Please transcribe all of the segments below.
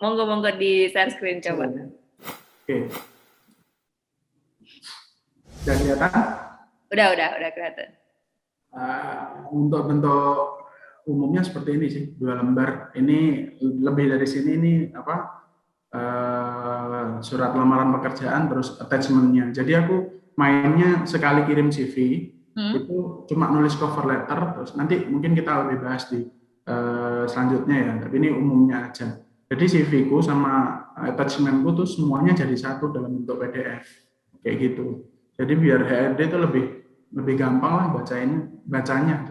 Monggo di share screen coba. Oke. Dan kelihatan? Udah kelihatan. Untuk bentuk umumnya seperti ini sih, 2 lembar. Ini lebih dari sini ini surat lamaran pekerjaan terus attachment-nya. Jadi aku mainnya sekali kirim CV itu cuma nulis cover letter, terus nanti mungkin kita lebih bahas di selanjutnya ya. Tapi ini umumnya aja. Jadi CV-ku sama attachment-ku tuh semuanya jadi satu dalam bentuk PDF kayak gitu. Jadi biar HRD itu lebih gampang lah bacanya.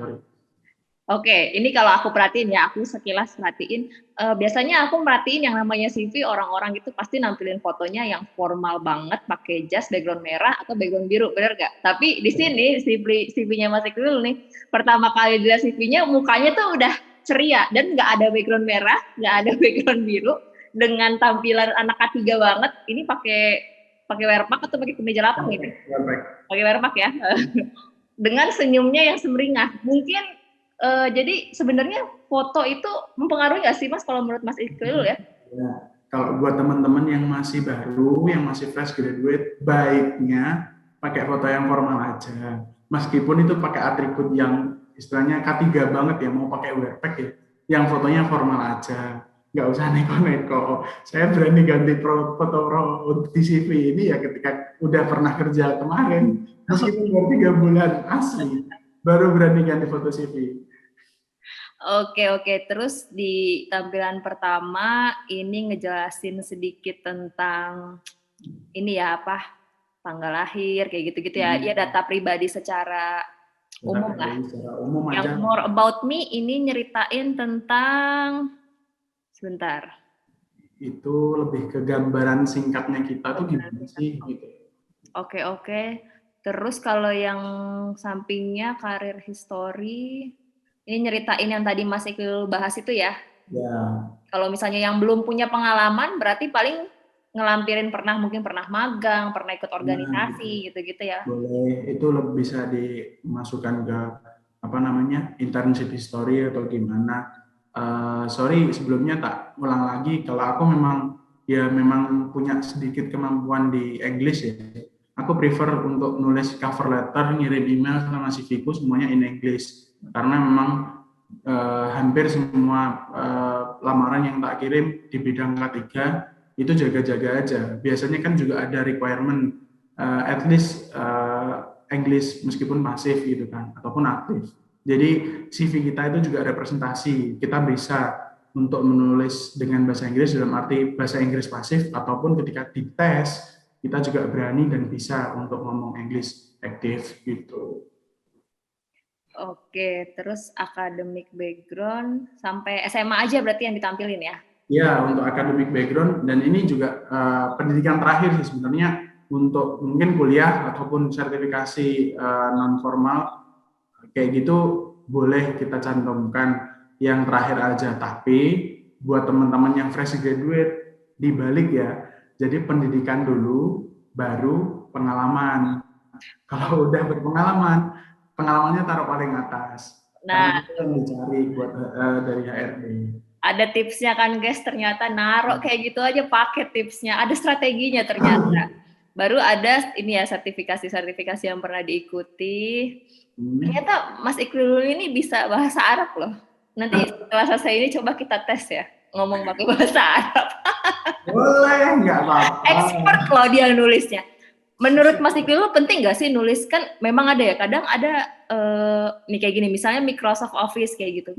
Oke, ini kalau aku perhatiin ya, aku sekilas perhatiin. Biasanya aku merhatiin yang namanya CV, orang-orang itu pasti nampilin fotonya yang formal banget, pakai jas background merah atau background biru, bener gak? Tapi di sini CV-nya Mas Iqbal nih, pertama kali dilihat CV-nya, mukanya tuh udah ceria dan nggak ada background merah, nggak ada background biru, dengan tampilan anak K3 banget. Ini pakai wearpack atau pakai kemeja lapang ini? Pakai wearpack ya. Dengan senyumnya yang semeringah. Mungkin jadi sebenarnya foto itu mempengaruhi nggak sih Mas kalau menurut Mas Iqbal ya? Ya, kalau buat teman-teman yang masih baru, yang masih fresh graduate, baiknya pakai foto yang formal aja. Meskipun itu pakai atribut yang istilahnya K3 banget ya, mau pakai wearpack ya, yang fotonya formal aja. Nggak usah neko-neko. Saya berani ganti foto di CV ini ya ketika udah pernah kerja kemarin. Meskipun baru 3 bulan asli, baru berani ganti foto CV. Oke. Terus di tampilan pertama ini ngejelasin sedikit tentang ini ya tanggal lahir kayak gitu-gitu ya. Ya data pribadi secara umum lah. Yang more about me ini nyeritain tentang sebentar. Itu lebih ke gambaran singkatnya kita tuh gimana sih gitu. Oke. Terus kalau yang sampingnya karir history, ini nyeritain yang tadi Mas Iqbal bahas itu ya? Ya. Kalau misalnya yang belum punya pengalaman, berarti paling ngelampirin mungkin pernah magang, pernah ikut organisasi, gitu-gitu ya? Boleh, itu lebih bisa dimasukkan ke internship history atau gimana. Sorry sebelumnya tak ulang lagi, kalau aku memang punya sedikit kemampuan di English ya. Aku prefer untuk nulis cover letter, ngirim email sama CV-ku semuanya in English. Karena memang hampir semua lamaran yang tak kirim di bidang K3 itu jaga-jaga aja. Biasanya kan juga ada requirement at least English meskipun pasif gitu kan, ataupun aktif. Jadi CV kita itu juga representasi. Kita bisa untuk menulis dengan bahasa Inggris dalam arti bahasa Inggris pasif, ataupun ketika dites kita juga berani dan bisa untuk ngomong English aktif gitu. Oke, terus academic background sampai SMA aja berarti yang ditampilin ya? Ya, untuk academic background, dan ini juga pendidikan terakhir sih sebenarnya untuk mungkin kuliah ataupun sertifikasi non formal kayak gitu boleh kita cantumkan yang terakhir aja. Tapi buat teman-teman yang fresh graduate dibalik ya, jadi pendidikan dulu baru pengalaman. Kalau udah berpengalaman, pengalamannya taruh paling atas. Karena itu yang dicari buat dari HRD. Ada tipsnya kan guys, ternyata naruh kayak gitu aja pakai tipsnya, ada strateginya ternyata. Baru ada ini ya sertifikasi yang pernah diikuti. Ternyata Mas Iqbal ini bisa bahasa Arab loh. Nanti setelah selesai ini coba kita tes ya, ngomong pakai bahasa Arab. Boleh, nggak apa-apa. Expert loh dia nulisnya. Menurut Mas Iqbal penting nggak sih nulis? Kan memang ada ya, kadang ada nih kayak gini, misalnya Microsoft Office kayak gitu.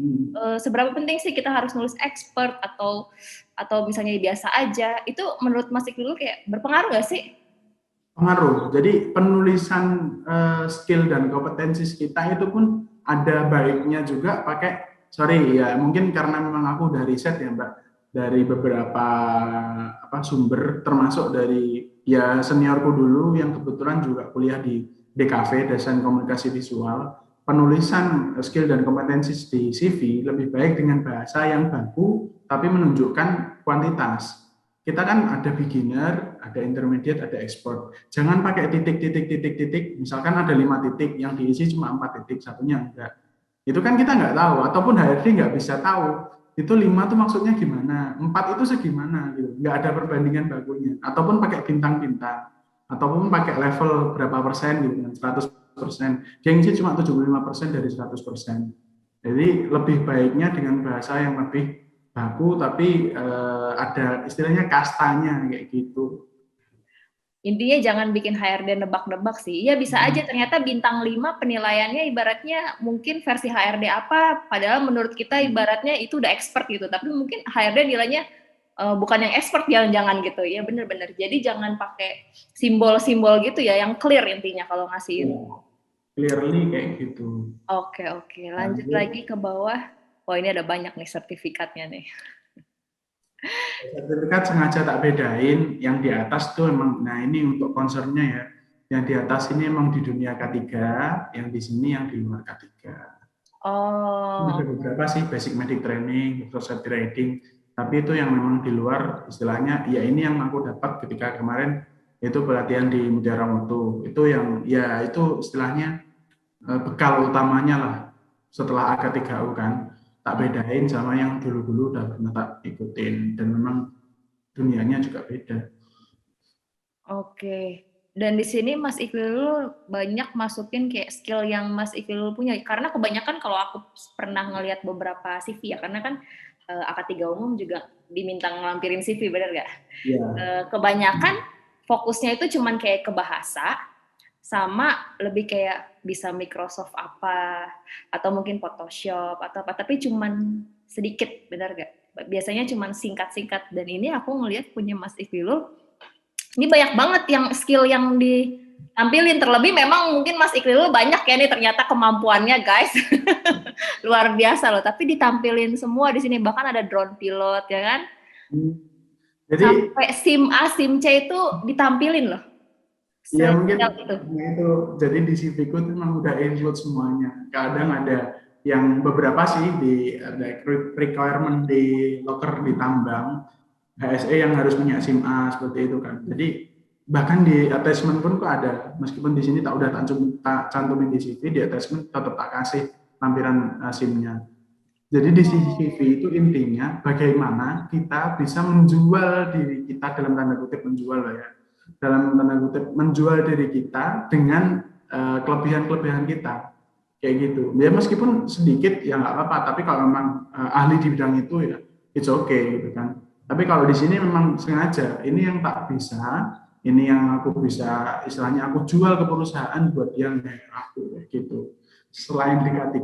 Seberapa penting sih kita harus nulis expert atau misalnya biasa aja? Itu menurut Mas Iqbal kayak berpengaruh nggak sih? Pengaruh. Jadi penulisan skill dan kompetensi kita itu pun ada baiknya juga pakai, sorry ya, mungkin karena memang aku udah riset ya Mbak, dari beberapa sumber, termasuk dari ya seniorku dulu yang kebetulan juga kuliah di DKV, Desain Komunikasi Visual. Penulisan skill dan kompetensi di CV lebih baik dengan bahasa yang baku tapi menunjukkan kuantitas. Kita kan ada beginner, ada intermediate, ada expert. Jangan pakai titik. Misalkan ada 5 titik, yang diisi cuma 4 titik, satunya enggak. Itu kan kita nggak tahu, ataupun HRD nggak bisa tahu itu 5 tuh maksudnya gimana, 4 itu segimana gitu, nggak ada perbandingan bakunya, ataupun pakai bintang-bintang, ataupun pakai level berapa persen gitu kan, 100%, dia ngisi cuma 75% dari 100%. Jadi lebih baiknya dengan bahasa yang lebih baku, tapi ada istilahnya kastanya kayak gitu. Intinya jangan bikin HRD nebak-nebak sih. Iya bisa aja ternyata bintang 5 penilaiannya ibaratnya mungkin versi HRD apa, padahal menurut kita ibaratnya itu udah expert gitu. Tapi mungkin HRD nilainya bukan yang expert jangan-jangan gitu. Ya bener-bener. Jadi jangan pakai simbol-simbol gitu ya, yang clear intinya kalau ngasih Ya, info. clearly kayak gitu. Oke, oke. Lanjut Lanjut. lagi ke bawah. Oh ini ada banyak nih sertifikatnya nih. Sertifikat sengaja tak bedain, yang di atas tuh emang, nah ini untuk concernnya ya, yang di atas ini emang di dunia K3, yang di sini yang di luar K3. Ada Oh, beberapa sih, basic medic training, social trading, tapi itu yang memang di luar, istilahnya, ya ini yang aku dapat ketika kemarin, itu pelatihan di Mutiara Mutu, itu yang, ya itu istilahnya bekal utamanya lah, setelah AK3U kan, tak bedain sama yang dulu-dulu udah pernah tak ikutin, dan memang dunianya juga beda. oke. Dan di sini Mas Ikhlil banyak masukin kayak skill yang Mas Ikhlil punya. Karena kebanyakan kalau aku pernah ngelihat beberapa CV ya, karena kan AK3 umum juga diminta ngelampirin CV, bener nggak? Ya, Kebanyakan fokusnya itu cuman kayak ke bahasa, sama lebih kayak bisa Microsoft apa, atau mungkin Photoshop, atau apa. Tapi cuman sedikit, bener nggak? Biasanya cuman singkat-singkat. Dan ini aku ngelihat punya Mas Ikhlil, ini banyak banget yang skill yang ditampilin. Terlebih memang mungkin Mas Ikhlil banyak ya nih ternyata kemampuannya guys. Luar biasa loh, tapi ditampilin semua di sini. Bahkan ada drone pilot ya kan. jadi Sampai SIM A, SIM C itu ditampilin loh. ya mungkin Sedetail itu. itu, jadi di CV ku itu memang udah include semuanya. Kadang ada yang beberapa sih di ada requirement di loker di tambang, HSE yang harus punya SIM A seperti itu kan. Jadi bahkan di attachment pun kok ada, meskipun di sini tak udah tak cantumin di CV, di attachment tetap tak kasih lampiran SIM-nya. Jadi di CCTV itu intinya bagaimana kita bisa menjual diri kita, dalam tanda kutip menjual ya, dalam tanda kutip menjual diri kita dengan kelebihan-kelebihan kita kayak gitu. Ya meskipun sedikit ya nggak apa-apa, tapi kalau memang ahli di bidang itu ya it's okay gitu kan. Tapi kalau di sini memang sengaja ini yang tak bisa, ini yang aku bisa istilahnya aku jual ke perusahaan buat yang aku gitu. Selain di K3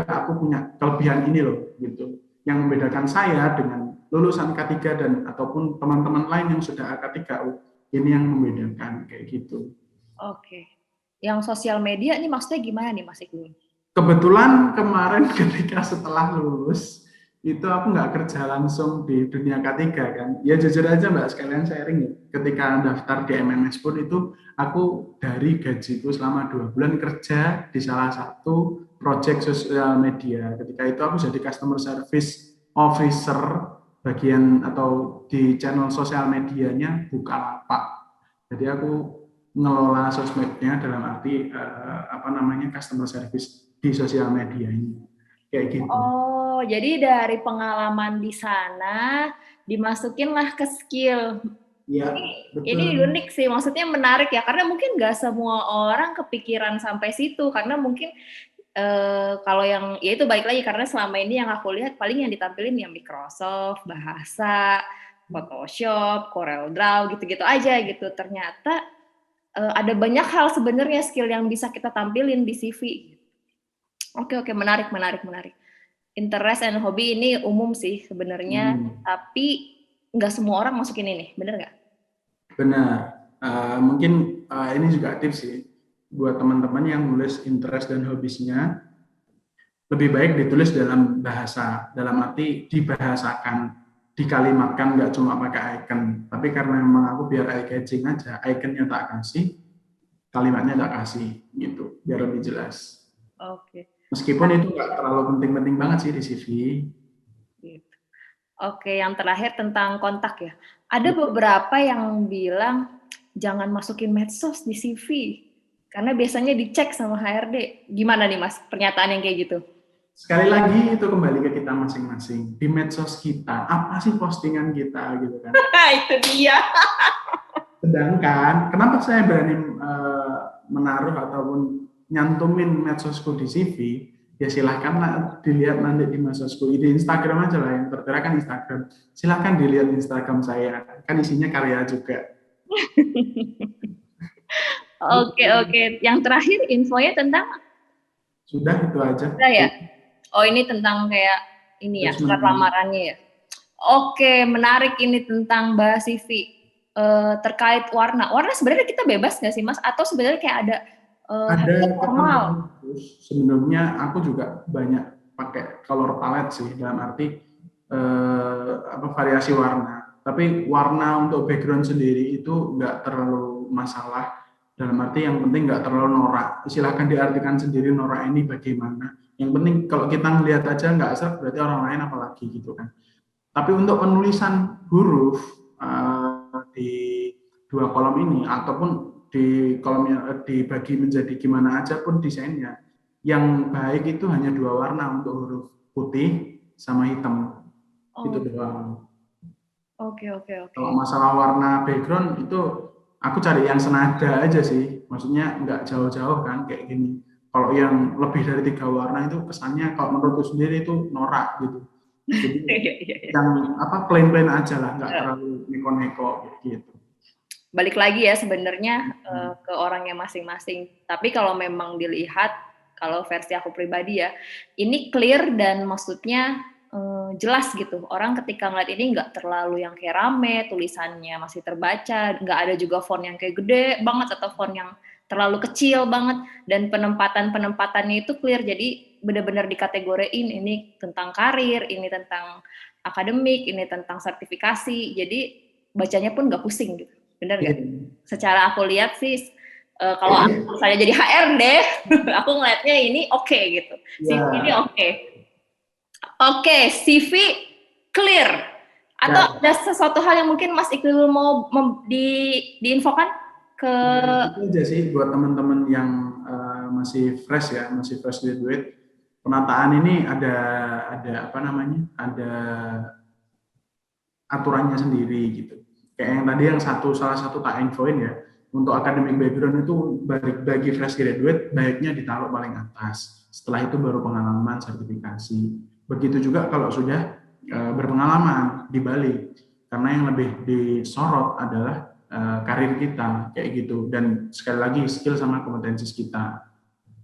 aku punya kelebihan ini loh gitu. Yang membedakan saya dengan lulusan K3 dan ataupun teman-teman lain yang sudah AK3U, ini yang membedakan kayak gitu. Oke. Yang sosial media ini maksudnya gimana nih Mas Iqbal? Kebetulan kemarin ketika setelah lulus itu aku nggak kerja langsung di dunia K3 kan. Ya jujur aja Mbak, sekalian sharing ya. Ketika daftar di MMS pun itu aku dari gajiku selama 2 bulan kerja di salah satu project sosial media. Ketika itu aku jadi customer service officer bagian atau di channel sosial medianya Bukalapak. Jadi aku ngelola sosmednya dalam arti apa namanya customer service di sosial media ini kayak gitu. Oh, jadi dari pengalaman di sana dimasukinlah ke skill. Iya, Ini betul. unik sih, maksudnya menarik ya, karena mungkin nggak semua orang kepikiran sampai situ, karena mungkin kalau yang ya itu balik lagi karena selama ini yang aku lihat paling yang ditampilin ya Microsoft, bahasa, Photoshop, Corel Draw gitu-gitu aja gitu. Ternyata ada banyak hal sebenarnya skill yang bisa kita tampilin di CV. Oke, oke, menarik, menarik, menarik. Interest and hobi ini umum sih sebenarnya, tapi nggak semua orang masukin ini, bener nggak? Benar. Mungkin ini juga tips sih buat teman-teman yang nulis interest dan hobisnya, lebih baik ditulis dalam bahasa, dalam arti dibahasakan, dikalimatkan, nggak cuma pakai icon. Tapi karena memang aku biar eye catching aja, iconnya tak kasih, kalimatnya tak kasih, gitu, biar lebih jelas. Oke. Meskipun itu nggak terlalu penting-penting banget sih di CV. Gitu. Oke, yang terakhir tentang kontak ya. Ada beberapa yang bilang jangan masukin medsos di CV karena biasanya dicek sama HRD. Gimana nih Mas, pernyataan yang kayak gitu? sekali lagi itu kembali ke kita masing-masing. Di medsos kita, apa sih postingan kita gitu kan. Itu dia. Sedangkan, kenapa saya berani menaruh ataupun nyantumin medsosku di CV, ya silahkan dilihat nanti di medsosku, di Instagram aja lah, yang tertera kan Instagram. Silahkan dilihat Instagram saya, kan isinya karya juga. Oke. Yang terakhir infonya tentang Sudah itu aja. udah ya. Oh ini tentang kayak ini ya surat lamarannya ya. Oke, menarik ini tentang bahas CV. Terkait warna. Warna sebenarnya kita bebas nggak sih Mas? Atau sebenarnya kayak ada formal? Sebenarnya aku juga banyak pakai color palette sih, dalam arti variasi warna. Tapi warna untuk background sendiri itu nggak terlalu masalah. Dalam arti yang penting nggak terlalu norak. Silahkan diartikan sendiri norak ini bagaimana. Yang penting kalau kita ngelihat aja nggak asal, berarti orang lain apalagi gitu kan. Tapi untuk penulisan huruf di dua kolom ini ataupun di kolomnya dibagi menjadi gimana aja pun desainnya, yang baik itu hanya dua warna untuk huruf putih sama hitam. Itu doang. Oke. Kalau masalah warna background itu aku cari yang senada aja sih. Maksudnya nggak jauh-jauh kan kayak gini. Kalau yang lebih dari 3 warna itu kesannya kalau menurutku sendiri itu norak gitu. Jadi yang plain-plain aja lah, nggak terlalu neko-neko gitu. Balik lagi ya sebenarnya ke orangnya masing-masing. Tapi kalau memang dilihat, kalau versi aku pribadi ya, ini clear dan maksudnya jelas gitu. Orang ketika ngeliat ini nggak terlalu yang kayak rame, tulisannya masih terbaca, nggak ada juga font yang kayak gede banget atau font yang terlalu kecil banget, dan penempatannya itu clear. Jadi benar-benar dikategoriin ini tentang karir, ini tentang akademik, ini tentang sertifikasi. Jadi bacanya pun nggak pusing gitu. Bener nggak? Secara aku lihat sih, kalau aku saya jadi HRD, aku ngeliatnya ini oke gitu. CV ini oke. Oke, CV clear. Atau ada sesuatu hal yang mungkin Mas Iqbal mau diinfokan ke? Itu aja sih buat teman-teman yang masih fresh ya, masih fresh graduate. Penataan ini ada aturannya sendiri gitu. Kayak yang tadi salah satu tak infoin ya, untuk academic background itu bagi fresh graduate baiknya ditaruh paling atas. Setelah itu baru pengalaman, sertifikasi. Begitu juga kalau sudah berpengalaman dibalik. Karena yang lebih disorot adalah karir kita kayak gitu, dan sekali lagi skill sama kompetensi kita.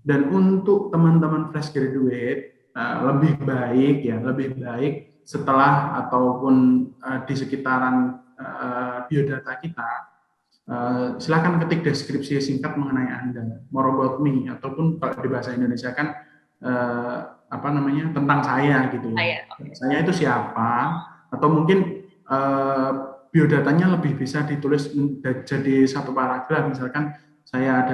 Dan untuk teman-teman fresh graduate lebih baik setelah ataupun di sekitaran biodata kita, silakan ketik deskripsi singkat mengenai Anda, more about me, ataupun kalau di bahasa Indonesia kan tentang saya gitu ya. Saya itu siapa, atau mungkin biodatanya lebih bisa ditulis jadi satu paragraf, misalkan saya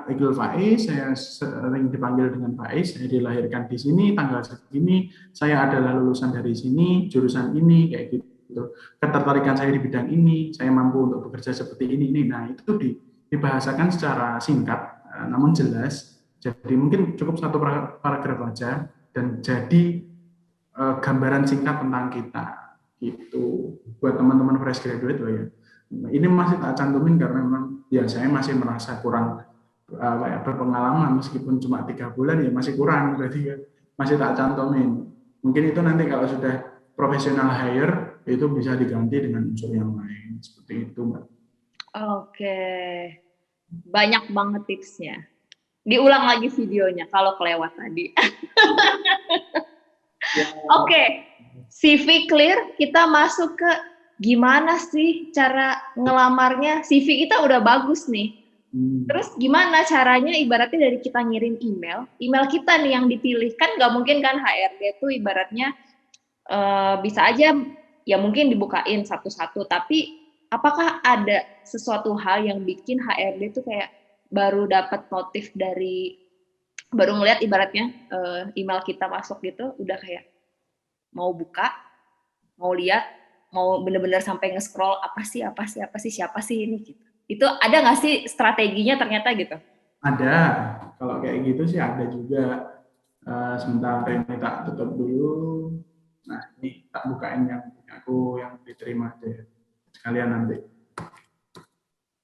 Iqbal Faiz, saya sering dipanggil dengan Faiz, saya dilahirkan di sini, tanggal segini, saya adalah lulusan dari sini, jurusan ini, kayak gitu. Ketertarikan saya di bidang ini, saya mampu untuk bekerja seperti ini. Nah, itu dibahasakan secara singkat, namun jelas. Jadi mungkin cukup satu paragraf aja, dan jadi gambaran singkat tentang kita. Itu buat teman-teman fresh graduate loh ya. Ini masih tak cantumin karena memang ya saya masih merasa kurang berpengalaman, meskipun cuma 3 bulan ya masih kurang, berarti ya masih tak cantumin. Mungkin itu nanti kalau sudah professional hire itu bisa diganti dengan unsur yang lain, seperti itu Mbak. Oke, banyak banget tipsnya. Diulang lagi videonya kalau kelewat tadi. Oke, CV clear, kita masuk ke gimana sih cara ngelamarnya. CV kita udah bagus nih. Terus gimana caranya, ibaratnya dari kita ngirim email kita nih yang dipilih. Kan nggak mungkin kan HRD itu ibaratnya bisa aja ya mungkin dibukain satu-satu, tapi apakah ada sesuatu hal yang bikin HRD itu kayak baru dapat notif baru ngeliat ibaratnya email kita masuk gitu, udah kayak mau buka, mau lihat, mau bener-bener sampai nge-scroll apa sih, siapa sih ini gitu. Itu ada nggak sih strateginya ternyata gitu? Ada, kalau kayak gitu sih ada juga. Sebentar ini tak tutup dulu. Nah, ini tak bukain yang yang diterima aja ya. Sekalian nanti.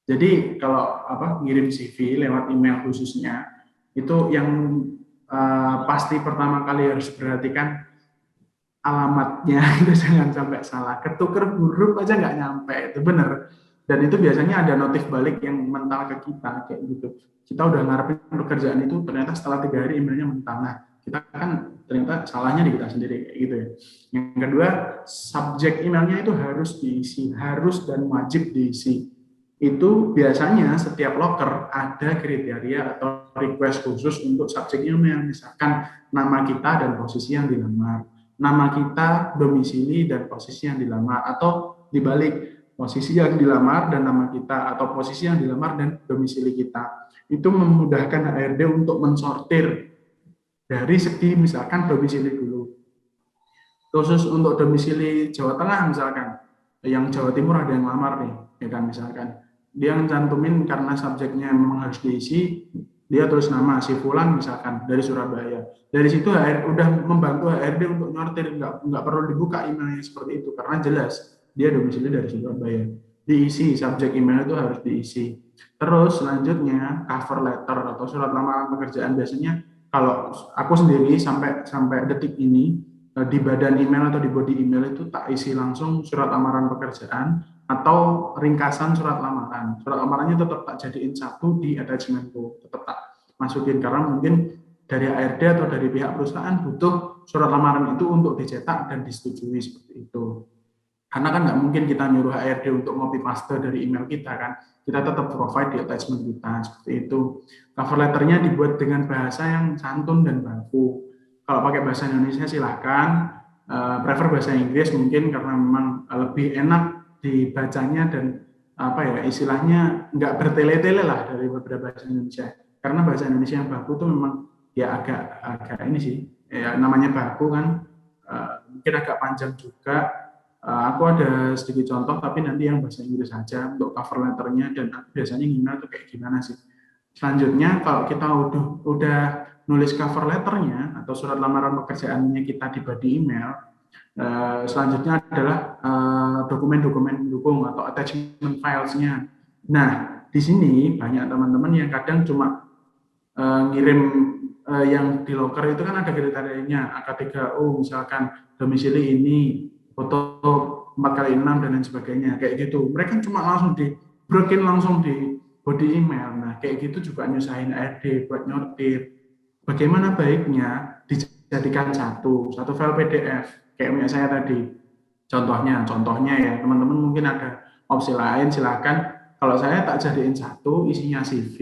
Jadi kalau ngirim CV lewat email khususnya itu yang pasti pertama kali harus perhatikan alamatnya itu jangan sampai salah. Ketuker huruf aja nggak nyampe, itu bener. Dan itu biasanya ada notif balik yang mental ke kita kayak gitu. Kita udah ngarepin pekerjaan itu, ternyata setelah 3 hari emailnya mental. Nah, kita kan ternyata salahnya di kita sendiri kayak gitu ya. Yang kedua, subjek emailnya itu harus diisi, harus dan wajib diisi. Itu biasanya setiap loker ada kriteria atau request khusus untuk subjek email, misalkan nama kita dan posisi yang dilamar, nama kita, domisili, dan posisi yang dilamar, atau dibalik, posisi yang dilamar dan nama kita, atau posisi yang dilamar dan domisili kita. Itu memudahkan HRD untuk mensortir dari segi misalkan domisili dulu. Khusus untuk domisili Jawa Tengah misalkan, yang Jawa Timur ada yang lamar nih, ya kan misalkan. Dia cantumin karena subjeknya memang harus diisi, dia tulis nama si Fulan misalkan dari Surabaya. Dari situ udah membantu HRD untuk nyortir, nggak perlu dibuka emailnya seperti itu karena jelas dia domisili dari Surabaya. Diisi, subjek email itu harus diisi. Terus selanjutnya cover letter atau surat lamaran pekerjaan, biasanya kalau aku sendiri sampai detik ini di badan email atau di body email itu tak isi langsung surat lamaran pekerjaan atau ringkasan surat lamaran. Surat lamarannya tetap tak jadiin satu di attachmentku, tetap tak masukin karena mungkin dari ARD atau dari pihak perusahaan butuh surat lamaran itu untuk dicetak dan disetujui seperti itu. Karena kan nggak mungkin kita nyuruh ARD untuk copy paste dari email kita kan, kita tetap provide di attachment kita seperti itu. Cover letternya dibuat dengan bahasa yang santun dan baku. Kalau pakai bahasa Indonesia silahkan, prefer bahasa Inggris mungkin karena memang lebih enak dibacanya dan istilahnya nggak bertele-tele lah dari beberapa bahasa Indonesia, karena bahasa Indonesia yang baku itu memang ya agak ini sih ya, namanya baku kan, mungkin agak panjang juga. Aku ada sedikit contoh tapi nanti yang bahasa Inggris saja untuk cover letternya, dan aku biasanya email tuh kayak gimana sih. Selanjutnya kalau kita udah nulis cover letternya atau surat lamaran pekerjaannya kita di body email, selanjutnya adalah dokumen-dokumen pendukung atau attachment filesnya. Nah, di sini banyak teman-teman yang kadang cuma ngirim yang di locker itu kan ada kriterianya, AK3O misalkan, domisili ini, foto 4x6 dan lain sebagainya, kayak gitu. Mereka cuma langsung di-breakin langsung di body email. Nah, kayak gitu juga nyusahin ARD buat nyortir. Bagaimana baiknya dijadikan satu file PDF kayak punya saya tadi. Contohnya ya, teman-teman mungkin ada opsi lain, silakan. Kalau saya tak jadiin satu, isinya CV,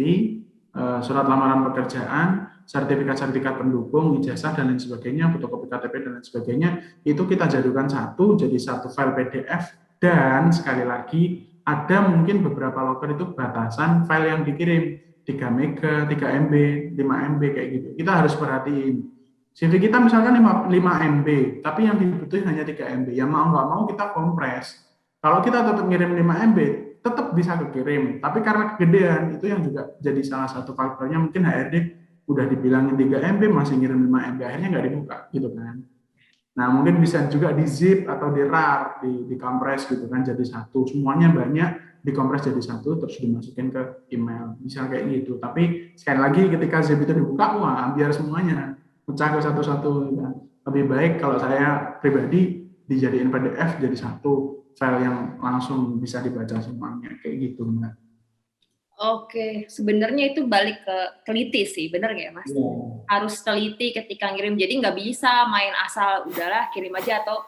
surat lamaran pekerjaan, sertifikat-sertifikat pendukung, ijazah dan lain sebagainya, fotokopi KTP dan lain sebagainya, itu kita jadikan satu, jadi satu file PDF. Dan sekali lagi, ada mungkin beberapa loker itu batasan file yang dikirim, 3 MB, 3 MB, 5 MB kayak gitu. Kita harus perhatiin. CV kita misalkan 5 MB, tapi yang dibutuhin hanya 3 MB. Ya mau nggak mau kita kompres. Kalau kita tetap ngirim 5 MB, tetap bisa kekirim. Tapi karena kegedean, itu yang juga jadi salah satu faktornya. Mungkin HRD udah dibilangin 3 MB, masih ngirim 5 MB, akhirnya nggak dibuka, gitu kan. Nah, mungkin bisa juga di zip atau di rar, di kompres gitu kan, jadi satu. Semuanya banyak, dikompres jadi satu, terus dimasukin ke email. Bisa kayak gitu. Tapi sekali lagi ketika zip itu dibuka, wah biar semuanya pecah ke satu-satu. Ya. Lebih baik kalau saya pribadi dijadiin PDF jadi satu file yang langsung bisa dibaca semuanya kayak gitu, Mbak. Oke, sebenarnya itu balik ke teliti sih, bener nggak ya Mas? Yeah. Harus teliti ketika ngirim, jadi nggak bisa main asal udahlah kirim aja atau